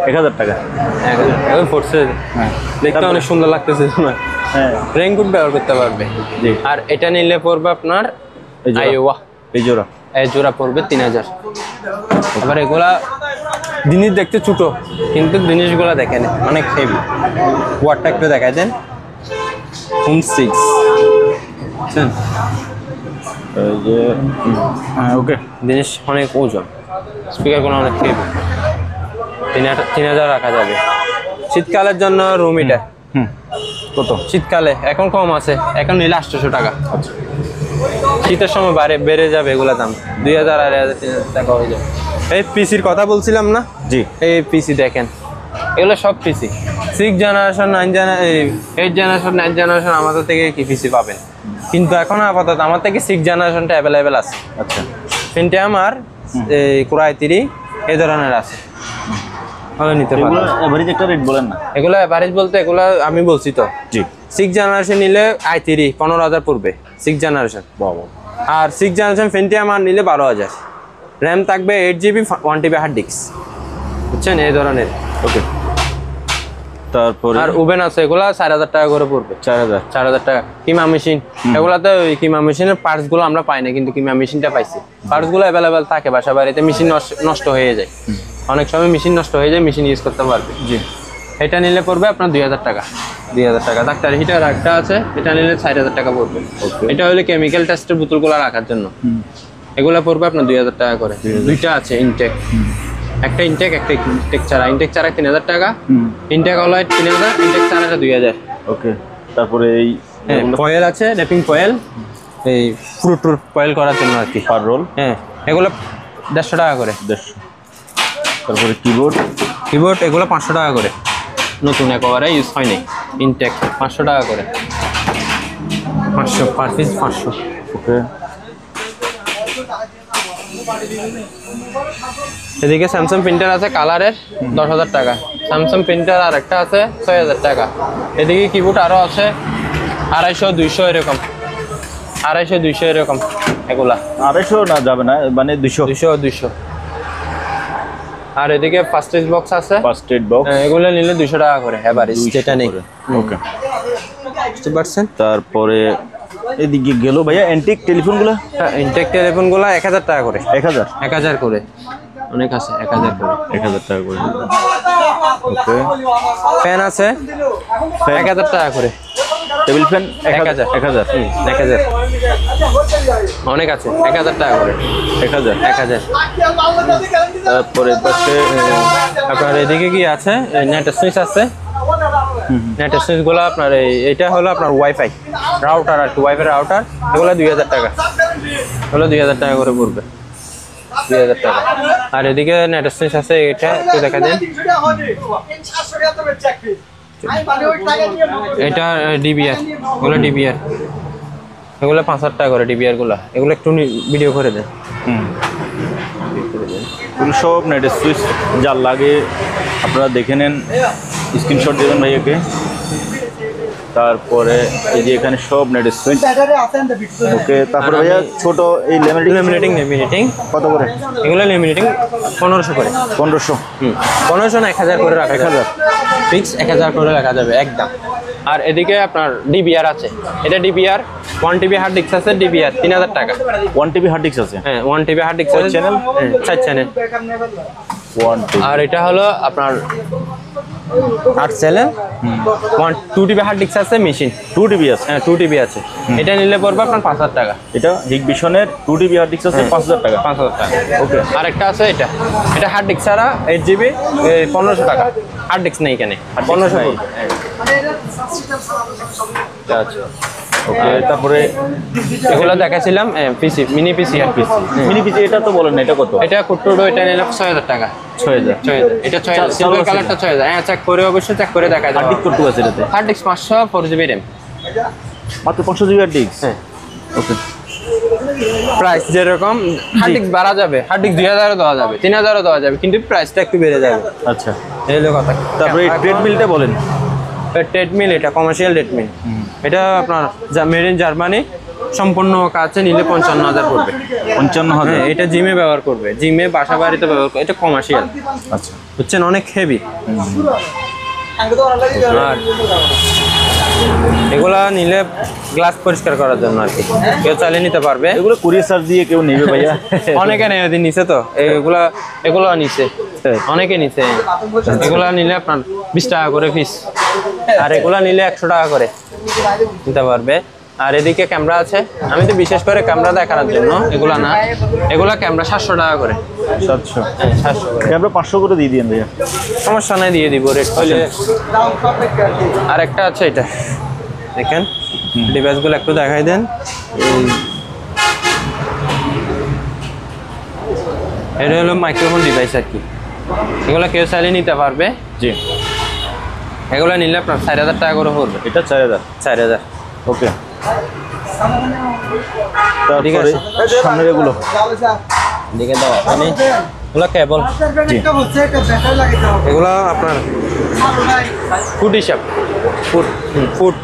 1000 টাকা। এখন পড়ছে, হ্যাঁ, দেখতে অনেক সুন্দর লাগতেছে তোমার। হ্যাঁ, রেইনকোট ব্যবহার করতে পারবে। জি। আর এটা নিলে পড়বে আপনার এই জোড়া। আইওয়া, এই জোড়া এই জোড়া পড়বে 3000। আবার এগুলা জিনিস দেখতে ছোট, কিন্তু জিনিসগুলা দেখেন অনেক হেভি। ওয়াটটা একটু দেখাই দেন। হোম 6 বুঝছেন? এই যে, হ্যাঁ, ওকে। জিনিস অনেক ওজন, স্পিকারগুলো অনেক হেভি। 3000 রাখা যাবে। শীতকালের জন্য রুম হিটার। কত? শীতকালে এখন কম আছে, এখন নিলে 800 টাকা। শীতের সময় বেড়ে যাবে এগুলা দাম, 2000 আর 3000 টাকা হয়ে যাবে। এই পিসির কথা বলছিলাম না? জি, এই পিসি দেখেন, এগুলো সব পিসি 6 জেনারেশন 9 8 জেনারেশন 9 জেনারেশন আমাদের থেকে কি পিসি পাবেন। কিন্তু এখন আপাতত আমার থেকে 6 জেনারেশনটা অ্যাভেলেবেল আছে। আচ্ছা, Pentium আর এই Core i3 এই ধরনের আছে, ভালো নিতে এগুলো পারবেন। এভারেজ একটা রেট বলেন না। এগুলো এভারেজ বলতে এগুলো আমি বলছি তো। জি, 6 জেনারেশন নিলে i3 15000 পড়বে 6 জেনারেশন। বাবা। আর 6 জেনারেশন Pentium আর নিলে 12000। র্যাম থাকবে 8GB 1TB হার্ড ডিস্ক, বুঝছেন এই ধরনের। ওকে, তারপরে আর ওভেন আছে, এগুলা 4000 টাকা করে পড়বে। 4000 টাকা। কিমা মেশিন, এগুলাতে ওই কিমা মেশিনের পার্টস গুলো আমরা পাই না, কিন্তু কিমা মেশিনটা পাইছি। পার্টস গুলো অ্যাভেলেবেল থাকে বাসা বাড়িতে। মেশিন নষ্ট হয়ে যায়, অনেক সময় মেশিন নষ্ট হয়ে যায়, মেশিন ইউজ করতে পারবে। জি, এটা নিলে পড়বে আপনার 2000 টাকা। 2000 টাকা। ডাক্তার হিটার একটা আছে, এটা নিলে 4000 টাকা পড়বে। এটা হলো কেমিক্যাল টেস্টের বোতলগুলো রাখার জন্য। এগুলা পড়বে আপনার 2000 টাকা করে। দুইটা আছে ইনটেক, একটা ইনটেক একটা ইনটেক ছাড়া। ইনটেক ছাড়া 3000 টাকা, ইনটেক হলো 3000, ইনটেক ছাড়াটা 2000। ওকে, তারপরে এই ফয়েল আছে, র্যাপিং ফয়েল, এই ফ্রুট ফয়েল করার জন্য আর কি। পার রোল, হ্যাঁ, এগুলো 150 টাকা করে। 150। তারপরে কিবোর্ড এগুলো 500 টাকা করে, নতুন একেবারে ইউজ হয়নি। ইনটেক 500 টাকা করে, 500 পার পিস 500। ওকে, এদিকে স্যামসাং প্রিন্টার আছে কালারের 10000 টাকা। স্যামসাং প্রিন্টার আর একটা আছে 6000 টাকা। এদিকে কিবোর্ড আরও আছে 250 200 এরকম, 250 200 এরকম। এগুলা 250 না যাবে না, মানে 200। আর এদিকে ফার্স্ট এড বক্স আছে, ফার্স্ট এড বক্স, এগুলো নিলে 200 টাকা করে এভারেজ, যেটা নেই। ওকে, বুঝতে পারছেন? তারপরে এদিকে গেল ভাইয়া অ্যান্টিক টেলিফোনগুলো। হ্যাঁ, ইনটেক টেলিফোনগুলো 1000 টাকা করে। 1000 করে, অনেক আছে 1000 করে। 1000 টাকা করে। ওকে, ফ্যান আছে 1000 টাকা করে। টেবিল ফ্যান 1000 1000 অনেক আছে 1000 টাকা করে। 1000 তারপরে পাশে আপনার এদিকে কি আছে, নেট সুইচ আছে। নেট সুইচ গুলো আপনার এটা হলো আপনার ওয়াইফাই রাউটার, আর ওয়াইফাই রাউটার, এগুলো 2000 টাকা। এগুলো 2000 টাকা করে পড়বে, 2000 টাকা। আর এদিকে নেট সুইচ আছে, এটা একটু দেখা দেন। এটা ডিবিআর, এগুলো ডিবিআর, এগুলো 5000 টাকা করে ডিবিআর গুলা। এগুলো একটু ভিডিও করে দেন। এগুলো সব নেটের সুইচ, যার লাগে আপনারা দেখে নেন, স্ক্রিনশট দেবেন ভাইয়াকে। তারপরে এই যে এখানে সব নেটের সুইচ। ওকে, তারপরে ভাইয়া ছোট এই লেমিনেটিং কত করে? এগুলো লেমিনেটিং 1500 করে। 1500? 1500 না 1000 করে রাখা যাবে, ফিক্স 1000 করে রাখা যাবে একদম। আর এদিকে আপনার ডিবিআর আছে, এটা ডিবিআর 1TB হার্ড ডিস্ক আছে, ডিবিআর 3000 টাকা। 1TB হার্ড ডিস্ক আছে? হ্যাঁ, 1TB হার্ড ডিস্ক আছে, চ্যানেল 4 চ্যানেল। 1TB। আর এটা হলো আপনার 8 সেলে 2 টিবি হার্ড ডিস্ক আছে, মেশিন 2 টিবি আছে। হ্যাঁ 2 টিবি আছে। এটা নিলে পড়বে আপনার 5000 টাকা। এটা হিগবিশনের 2 টিবি হার্ড ডিস্ক আছে 5000 টাকা। 5000 টাকা। ওকে। আরেকটা আছে এটা হার্ড ডিস্ক ছাড়া 8 জিবি 1500 টাকা। হার্ড ডিস্ক নেই এখানে, 1500 নাই। আচ্ছা। ওকে, তারপরে এগুলো দেখাছিলাম পিসি, মিনি পিসি আর পিসি। মিনি পিসি এটা তো বলেন না, এটা কত? এটা কুট্টুডো, এটা নিলে 6000 টাকা। 6000। 6000। এটা 6000, সিলভার কালারটা 6000। হ্যাঁ চেক করে, অবশ্যই চেক করে দেখা হার্ড যাবে। ডিস্ক কত আছে এটাতে? Hard disk 500, 4 GB RAM. মাত্র 500 জিবি হার্ড ডিস্ক। হ্যাঁ। ওকে। প্রাইস যেরকম হার্ড ডিস্ক বাড়া যাবে, হার্ড ডিস্ক 2000 দেওয়া যাবে, 3000 দেওয়া যাবে, কিন্তু প্রাইসটা একটু বেড়ে যাবে। আচ্ছা, এই হলো কথা। তারপরে এই ট্রেডমিলটা বলেন। ট্রেডমিল, এটা কমার্শিয়াল ট্রেডমিল। এটা আপনার মেড ইন জার্মানি, সম্পূর্ণ কাছে নিলে 55000 পড়বে। 55000। হ্যাঁ, এটা জিমে ব্যবহার করবে, জিমে বাসা বাড়িতে ব্যবহার করবে। এটা কমার্শিয়াল, আচ্ছা। বুঝছেন, অনেক হেভি। আর এগুলা নিলে গ্লাস পরিষ্কার করার জন্য আর কি, কেউ চালিয়ে নিতে পারবে। এগুলো কুরিয়ার চার্জ দিয়ে কেউ নেবে ভাইয়া? অনেকে নেই, ওদিন নিছে তো এগুলো নিছে, অনেকে নিছে। এগুলা নিলে আপনার 20 টাকা করে পিস, আর এগুলা নিলে 100 টাকা করে নিতে পারবে। আর এদিকে ক্যামেরা আছে, আমি তো বিশেষ করে ক্যামেরা দেখানোর জন্য, এগুলা না, এগুলা ক্যামেরা 700 টাকা করে। 700। হ্যাঁ 700 করে। ক্যামেরা 500 করে দিয়ে দিন ভাইয়া। সমস্যা নাই, দিয়ে দিব রেট হলে। আর একটা আছে, এটা দেখেন, ডিভাইসগুলো একটু দেখাই দেন। এটা হলো মাইক্রোফোন ডিভাইস আর কি, এগুলো কেউ চালিয়ে নিতে পারবে। জি। এগুলো নিলে আপনার 4000 টাকা করে পড়বে। এটা 4000। 4000। ওকে। ঠিক তারপরে আছে। সামনের এগুলো দিকে দাও, মানে এগুলো কেবল, এগুলো আপনার ফুট হিসাব, ফুট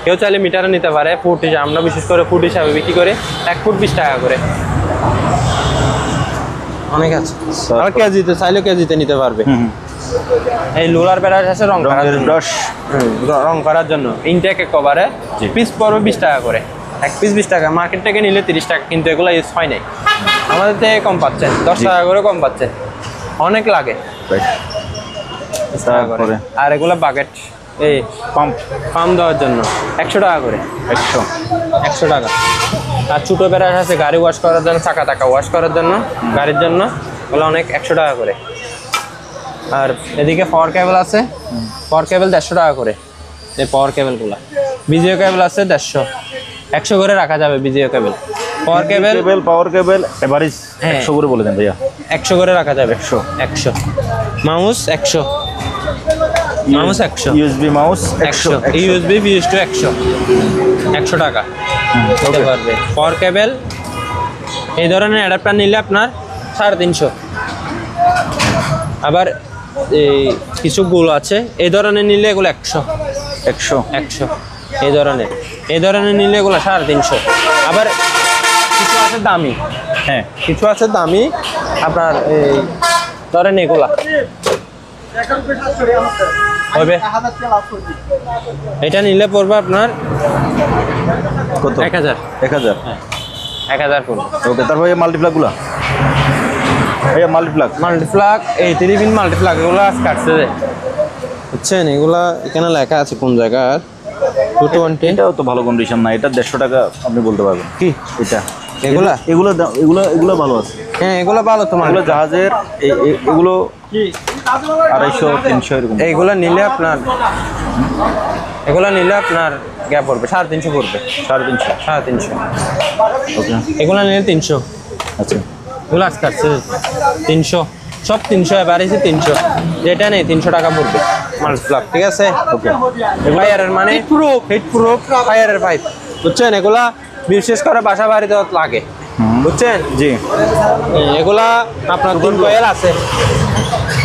কেউ চাইলে মিটারে নিতে পারে, ফুট হিসাব। আমরা বিশেষ করে ফুট হিসাবে বিক্রি করে 1 ফুট 20 টাকা করে। অনেক আছে। আর কেজিতে চাইলে কেজিতে নিতে পারবে। এই লোলার ব্রাশ আছে রং করার জন্য, ব্রাশ। রং করার জন্য ইনটেক কভারে পিস পড়বে 20 টাকা করে, 1 পিস 20 টাকা। মার্কেট থেকে নিলে 30 টাকা, কিন্তু এগুলো ইউজ হয় নাই, আমাদের থেকে কম পাচ্ছেন, 10 টাকা করে কম পাচ্ছেন। অনেক লাগে। তারপরে আর এগুলো বাকেট, এই পাম্প দেওয়ার জন্য 100 টাকা করে। 100 টাকা। আর ছোটো ব্রাশ আছে গাড়ি ওয়াশ করার জন্য, চাকা টাকা ওয়াশ করার জন্য, গাড়ির জন্য, ওগুলো অনেক 100 টাকা করে। আর এদিকে পাওয়ার কেবল আছে, পাওয়ার কেবল 150 টাকা করে। এই পাওয়ার কেবলগুলো, বিজিও কেবল আছে 150, 100 করে রাখা যাবে বিজিও কেবল। পাওয়ার কেবল এভারেজ 100 করে বলে দেন ভাইয়া। 100 করে রাখা যাবে। 100। Mouse 100, mouse 100, USB mouse 100, USB VS2 100 টাকা দিতে পারবে। পাওয়ার কেবল এই ধরনের অ্যাডাপ্টার নিলে আপনার 350। আবার এই কিছু গুলো আছে এই ধরনের নিলে এগুলো 100। এই ধরনের নিলে এগুলো 350। আবার কিছু আছে দামি, হ্যাঁ কিছু আছে দামি আপনার এই ধরেন এগুলা হবে, এটা নিলে পড়বে আপনার কত? 1000। 1000। 1000 পড়বে। ওকে। তারপরে মাল্টিপ্লাগ গুলা ভাইয়া, মাল্টিপ্লাগ এই 3 পিন মাল্টিপ্লাগ এগুলো আজ কাটছে যে, বুঝছেন, এগুলা এখানে লেখা আছে কোন জায়গার। 220। এটাও তো ভালো কন্ডিশন না, এটা 150 টাকা আপনি বলতে পারবেন কি এটা? এগুলা এগুলো ভালো আছে। হ্যাঁ এগুলো ভালো তোমার। এগুলো জাহাজের এগুলো 250-300 এরকম। এইগুলা নিলে আপনার গ্যাপ পড়বে 350 পড়বে। 350। ওকে। এগুলা নিলে 300। আচ্ছা। এগুলো আজকে আসছে 300, সব 300, এবার এসে 300, যেটা নেই 300 টাকা পড়বে মাল্টিপ্লাগ। ঠিক আছে। ওকে। ফায়ারের মানে হিট প্রুফ ফায়ারের পাইপ, বুঝছেন, এগুলা বিশেষ করে বাসা বাড়িতে লাগে, বুঝছেন। জি। এগুলা আপনার 3 কয়েল আছে,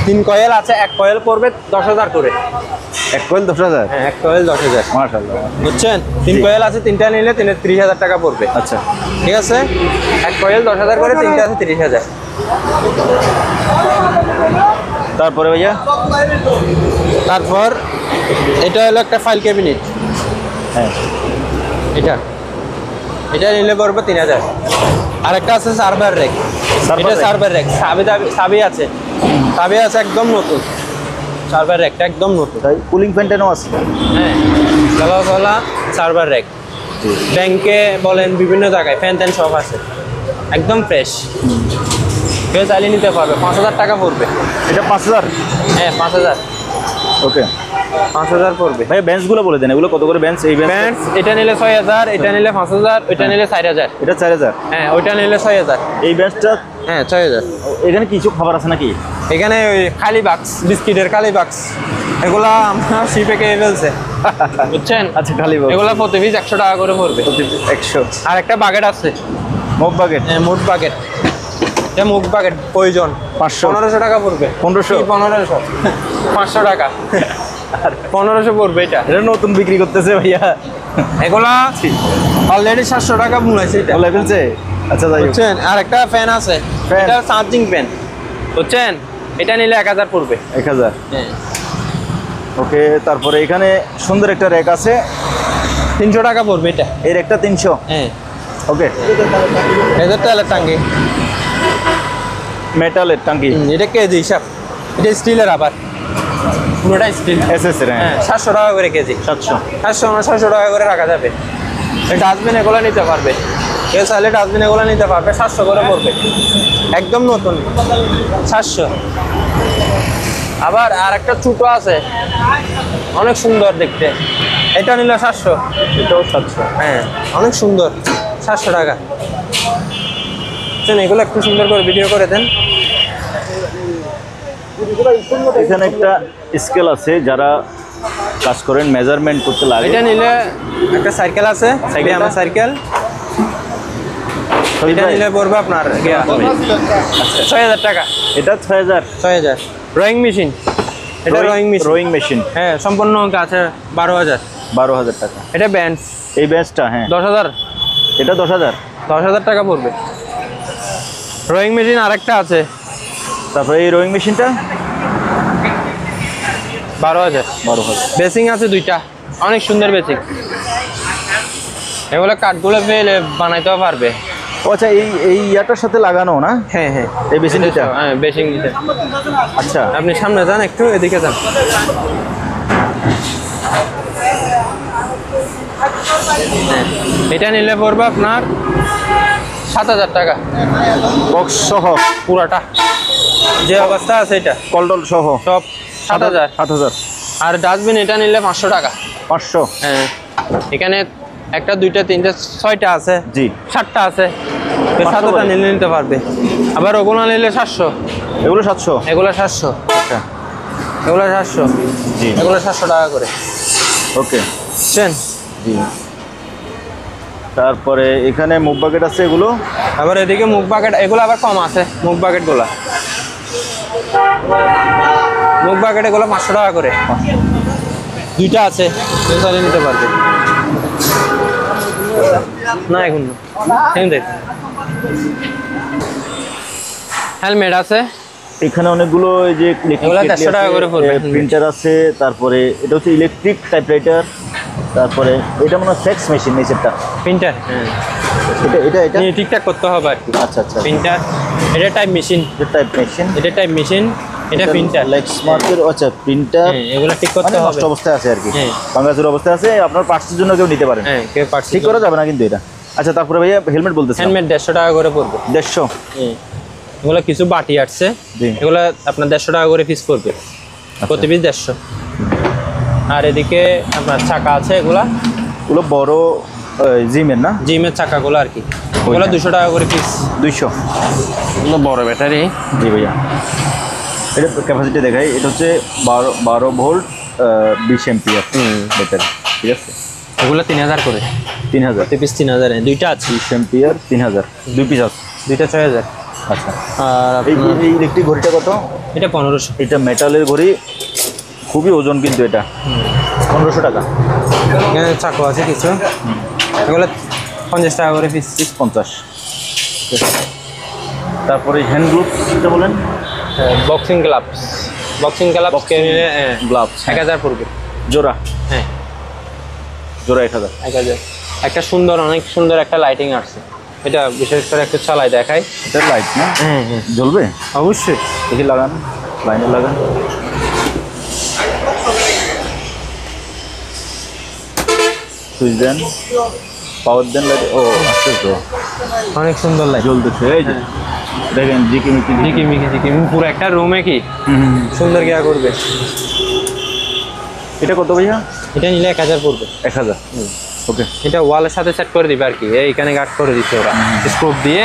3 কয়েল আছে, 1 কয়েল পড়বে 10,000 করে। 1 কয়েল 10,000? হ্যাঁ 1 কয়েল 10,000। মাশাআল্লাহ। বুঝছেন, 3 কয়েল আছে, 3টা নিলে 30,000 টাকা পড়বে। আচ্ছা। ঠিক আছে। 1 কয়েল 10,000 করে, 3টা আছে 30,000। তারপরে ভাইয়া, তারপর এটা হলো একটা ফাইল ক্যাবিনেট। হ্যাঁ এটা নিলে পড়বে 3000। আরেকটা আছে সার্ভার রেক, এটা সার্ভার রেক, চাবি আছে একদম নতুন। সার্ভার র্যাকটা একদম নতুন। তাই কুলিং ফ্যানটাও আছে। হ্যাঁ, গলা সার্ভার র্যাক। ব্যাংকে বলেন বিভিন্ন জায়গায় ফ্যান ট্যান সব আছে, একদম ফ্রেশ। কেউ চালিয়ে নিতে পারবে, 5,000 টাকা পড়বে। এটা 5,000? হ্যাঁ 5,000। ওকে, 5,000 পড়বে। ভাই বেঞ্চগুলো বলে দেন, এগুলো কত করে বেঞ্চ? এই বেঞ্চ এটা নিলে 6,000, এটা নিলে 5,000, ওইটা নিলে 4,000। এটা 4,000? হ্যাঁ, ওইটা নিলে 6,000। এই বেঞ্চটা? হ্যাঁ 6,000। এখানে কিছু খাবার আছে নাকি? এখানে ওই খালি বাক্স, বিস্কিটের খালি বাক্স, এগুলা আমরা শিপে কে ফেলছে, বুঝছেন? আচ্ছা, খালি box। এগুলা প্রতি পিস 100 টাকা করে পড়বে। 100? আর একটা বাকেট আছে, মগ বাকেট? হ্যাঁ মুখ বাকেট। এটা মুখ বাকেট প্রয়োজন 500? 1,500 টাকা পড়বে। 1500? 1500, 500 টাকা। আর 1500 পড়বে এটা। এটা নতুন বিক্রি করতেছে ভাইয়া। এগুলা অলরেডি 700 টাকা মূলাইছে এটা, বলে ফেলছে? আচ্ছা, যাই হোক। বুঝছেন? আর একটা ফ্যান আছে, Fan? এটা চার্জিং ফ্যান, বুঝছেন? এটা নিলে 1000 পড়বে। 1000? হ্যাঁ। ওকে, তারপরে এখানে সুন্দর একটা র্যাক আছে, 300 টাকা পড়বে এটা। এই র্যাকটা 300? হ্যাঁ। ওকে, এটা তেলের টাঙ্কি, মেটালের টাঙ্কি? এটা কেজি হিসাব, এটা স্টিলের আবার, পুরোটা স্টিল। এসএস এর? হ্যাঁ 700 টাকা করে কেজি। 700? 700 টাকা করে রাখা যাবে। এই ডাস্টবিন এগুলো নিতে পারবে, কেউ চাইলে ডাস্টবিন এগুলো নিতে পারবে, 700 করে পড়বে, একদম নতুন 700। আবার আর একটা ছোটো আছে, অনেক সুন্দর দেখতে, এটা নিলে 700। এটাও 700? হ্যাঁ, অনেক সুন্দর, 700 টাকা। এগুলো একটু সুন্দর করে ভিডিও করে দেন। এখানে একটা স্কেল আছে, যারা কাজ করেন মেজারমেন্ট করতে লাগে। এটা নিলে একটা সাইকেল আছে, আমার সাইকেল, এটা নিলে পড়বে আপনার 6,000 টাকা। এটা 6,000? 6,000। রোয়িং মেশিন, এটা রোয়িং মেশিন। Rowing machine? হ্যাঁ, সম্পূর্ণ আছে 12,000। 12,000 টাকা? এটা ব্যান্ডস, এই বেঞ্চটা? হ্যাঁ। 10,000। এটা 10,000? 10,000 টাকা পড়বে। রোয়িং মেশিন আরেকটা আছে, তারপরে এই রোয়িং মেশিনটা? 12,000। 12,000? বেসিং আছে 2টা, অনেক সুন্দর বেসিং, এগুলো কাঠগুলো ফেলে বানাইতেও পারবে। ও আচ্ছা, এই ইয়াটার সাথে লাগানো না? হ্যাঁ হ্যাঁ, এই বেসিনটা? হ্যাঁ বেসিং দিতে। আচ্ছা, আপনি সামনে যান, একটু এদিকে যান। হ্যাঁ, এটা নিলে পড়বে আপনার 7,000 টাকা, বক্স সহ পুরাটা যে অবস্থা আছে, এটা কলডল সহ সব 7,000। 7,000? আর ডাস্টবিন এটা নিলে 500 টাকা। 500? হ্যাঁ, এখানে 1টা 2টা 3টা 6টা আছে, জি। 7টা আছে, 7টা করে? নিলে নিতে পারবে। আবার ওগুলো নিলে 700, এগুলো 700? এগুলো 700, আচ্ছা, এগুলো 700, জি। এগুলো 700 টাকা করে, ওকে, বুঝছেন? জি। তারপরে এখানে মুভ বাকেট আছে এগুলো? আবার এদিকে মুখ বাকেট, এগুলো আবার কম আছে, মুখ বাকেটগুলো, মুখ বাকেট এগুলো 500 টাকা করে, 2টা আছে, কেউ চালিয়ে নিতে পারবে। না এখন দেখ, হেলমেট আছে এখানে অনেকগুলো, এই যে এগুলো 150 টাকা করে পড়বে। প্রিন্টার আছে, তারপরে এটা হচ্ছে ইলেকট্রিক টাইপরাইটার, তারপরে এটা মনে হয় ফ্যাক্স মেশিন নিচেরটা। প্রিন্টার, এটা ঠিকঠাক করতে হবে আর কি। আচ্ছা আচ্ছা, প্রিন্টার, এটা টাইপ মেশিন, এটা টাইপ মেশিন, এটা টাইপ মেশিন, এটা প্রিন্টার, লাইক স্মার্টের। আচ্ছা, প্রিন্টার এগুলো ঠিক করতে মানে হবে। নষ্ট অবস্থায় আছে আর কি, হ্যাঁ। ভাঙাচুর অবস্থায় আছে, আপনার পার্টসের জন্য কেউ নিতে পারেন। হ্যাঁ, কেউ পারছে ঠিক করা যাবে না কিন্তু এটা। আচ্ছা, তারপরে ভাইয়া হেলমেট বলতেছেন? হেলমেট 150 টাকা করে পড়বে। 150? এগুলো কিছু বাটি আসছে, জি। এগুলো আপনার 150 টাকা করে পিস পড়বে, প্রতি পিস 150। আর এদিকে আপনার চাকা আছে, এগুলো বড় জিমের না? জিমের চাকাগুলো আর কি, এগুলো 200 টাকা করে পিস। 200? এগুলো বড় ব্যাটারি। জি ভাইয়া, এটা ক্যাপাসিটি দেখাই, এটা হচ্ছে 12 ভোল্ট 20 এম্পিয়ার ব্যাটারি, ঠিক আছে? এগুলো 3,000 করে, 3,000? প্রতি পিস 3,000। 2টা আছে, 20 এম্পিয়ার 3,000, 2 পিস আছে। 2টা 6,000। আচ্ছা, আর এই ইলেকট্রিক ঘড়িটা কত? এটা 1500। এটা মেটালের ঘড়ি, খুবই ওজন কিন্তু এটা, 1500 টাকা। এখানে চাকু আছে কিছু, এগুলো 50 টাকা করে পিস। 50? তারপরে হ্যান্ড গ্লোভস যেটা বলেন, বক্সিং গ্লাভস, বক্সিং গ্লাভস কে নিলে গ্লাভস 1,000 পড়বে জোড়া? হ্যাঁ, জোড়া 1,000? 1,000। একটা সুন্দর, অনেক সুন্দর একটা লাইটিং আসছে, এটা বিশেষ করে একটু চালাই দেখাই। এটা লাইট না? হ্যাঁ হ্যাঁ, জ্বলবে অবশ্যই। দেখি, লাগান, লাইনে লাগান। সুইচ দেন, পাওয়ার দেন, লাইট। ও আচ্ছা, তো অনেক সুন্দর লাগে। জ্বলতেছে, এই যে দেখেন ঝিকিমিকি ঝিকিমিকি পুরো একটা রুমে কি সুন্দর গিয়া করবে। এটা কত ভাইয়া? এটা নিলে 1000 পড়বে। 1000। ওকে। এটা ওয়ালের সাথে সেট করে দিবে আর কি, এইখানে গার্ড করে দিচ্ছে ওরা, স্ক্রুপ দিয়ে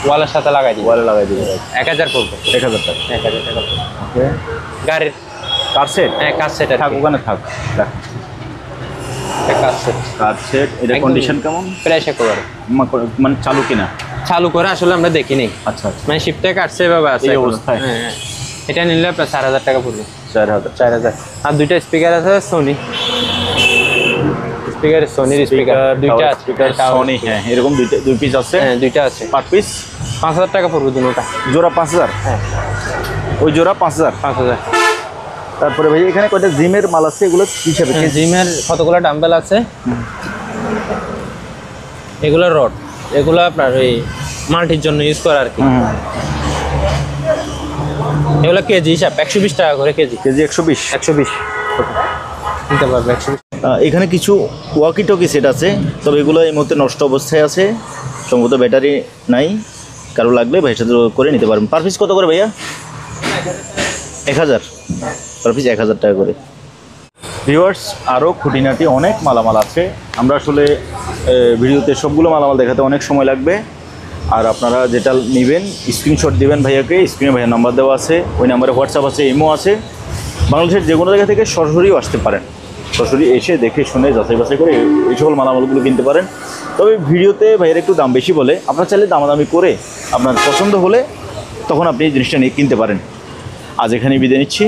ওয়ালের সাথে লাগাই দিবে। ওয়ালে লাগাই দিবে। 1000 পড়বে। 1000 টাকা। 1000 টাকা পড়বে। ওকে। গাড়ির কার সেট? হ্যাঁ কাজ সেট থাক, ওখানে থাক। কাজ সেট। কার সেট। এটা একদম কন্ডিশন কেমন? প্রাইস একেবারে মানে চালু কিনা? চালু করে আসলে আমরা দেখিনি, আচ্ছা আচ্ছা। মানে শিফটে কাটছে এভাবে আছে এই এখনো। অবস্থায়? হ্যাঁ হ্যাঁ। এটা নিলে প্রায় 4000 টাকা পড়বে। 4000। 4000। আর দুইটা স্পিকার আছে সোনি স্পিকার, সোনির স্পিকার দুইটা আছে। স্পিকার সনি, হ্যাঁ এরকম দুই পিস আছে। হ্যাঁ দুইটা আছে। পার পিস 5000 টাকা পড়বে দুটোটা। জোড়া 5000? হ্যাঁ ওই জোড়া 5000। 5000। তারপরে ভাই এখানে কয়টা জিমের মাল আছে, এগুলো কি হিসাবে? জিমের কতগুলো ডাম্বেল আছে, এগুলো রড, এগুলো আপনার ওই মাল্টির জন্য ইউজ করা আর কি। এগুলো কেজি হিসাব 120 টাকা করে কেজি। কেজি 120? 120 নিতে পারবে 120। এখানে কিছু ওয়াকি টকি সেট আছে, তবে এগুলো এই মুহূর্তে নষ্ট অবস্থায় আছে, সম্ভবত ব্যাটারি নাই। কারো লাগলে ভাইয়ের সাথে করে নিতে পারবেন। পার পিস কত করে ভাইয়া? 1000। পার পিস 1000 টাকা করে। ভিউয়ার্স, আরও খুঁটিনাটি অনেক মালামাল আছে। আমরা আসলে ভিডিওতে সবগুলো মালামাল দেখাতে অনেক সময় লাগবে। আর আপনারা যেটা নেবেন স্ক্রিনশট দিবেন ভাইয়াকে, স্ক্রিনে ভাইয়ার নাম্বার দেওয়া আছে, ওই নাম্বারে হোয়াটসঅ্যাপ আছে, ইমো আছে। বাংলাদেশের যে কোনো জায়গা থেকে সরাসরিও আসতে পারেন, সরাসরি এসে দেখে শুনে যাচাই বাছাই করে এই সকল মালামালগুলো কিনতে পারেন। তবে ভিডিওতে ভাইয়ের একটু দাম বেশি বলে, আপনার চাইলে দামাদামি করে আপনার পছন্দ হলে তখন আপনি এই জিনিসটা নিয়ে কিনতে পারেন। আজ এখানেই বিদায় নিচ্ছি।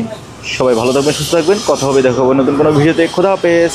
সবাই ভালো থাকবেন, সুস্থ থাকবেন। কথা হবে, দেখা হবে নতুন কোনো ভিডিওতে। খোদা হাফেজ।